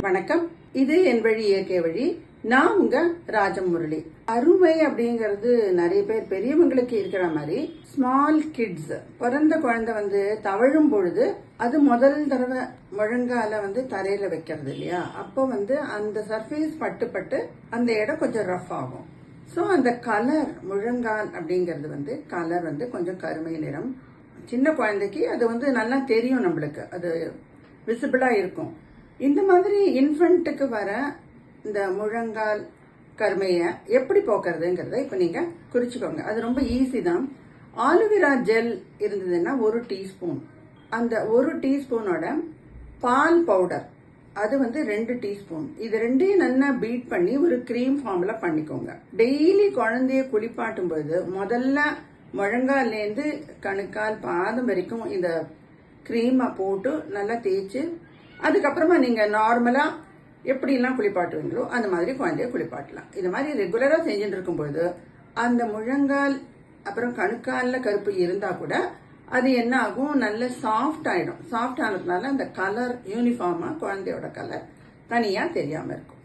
வணக்கம். இது என் வழி இயற்கை வழி. நான் உங்க ராஜமுரளி. அருமை அப்படிங்கிறது நிறைய பேர் பெரியவங்களுக்கு இருக்கிற மாதிரி ஸ்மால் கிட்ஸ் பிறந்த குழந்தை தவழும் பொழுது அது முதல் தடவை முழங்கால தரையில வைக்கிறது இல்லையா, அப்போ அந்த சர்ஃபேஸ் பட்டு அந்த இடம் கொஞ்சம் ரஃப் ஆகும். ஸோ அந்த கலர் முழங்கால் அப்படிங்கிறது கலர் கொஞ்சம் கருமை நிறம். சின்ன குழந்தைக்கு அது நல்லா தெரியும், நம்மளுக்கு அது விசிபிளா இருக்கும். இந்த மாதிரி இன்ஃபென்ட்டுக்கு வர இந்த முழங்கால் கருமையை எப்படி போக்குறதுங்கிறத இப்போ நீங்க குறிச்சுக்கோங்க. அது ரொம்ப ஈஸி தான். ஆலுவேரா ஜெல் இருந்ததுன்னா 1 டீஸ்பூன், அந்த 1 டீஸ்பூனோட பால் பவுடர் அது 2 டீஸ்பூன், இது ரெண்டையும் நல்லா பீட் பண்ணி ஒரு கிரீம் ஃபார்ம்ல பண்ணிக்கோங்க. டெய்லி குழந்தைய குளிப்பாட்டும் பொழுது முதல்ல முழங்கால்லேருந்து கணுக்கால் பாதம் வரைக்கும் இந்த கிரீமை போட்டு நல்லா தேய்ச்சி, அதுக்கப்புறமா நீங்க நார்மலா எப்படிலாம் குளிப்பாட்டுவீங்களோ அந்த மாதிரி குழந்தைய குளிப்பாட்டலாம். இது மாதிரி ரெகுலரா செஞ்சுட்டு இருக்கும்போது அந்த முழங்கால் அப்புறம் கணுக்கால்ல கருப்பு இருந்தா கூட அது என்ன ஆகும், நல்ல சாஃப்ட் ஆயிடும். சாஃப்ட் ஆனதுனால அந்த கலர் யூனிஃபார்மா குழந்தையோட கலர் தனியா தெரியாம இருக்கும்.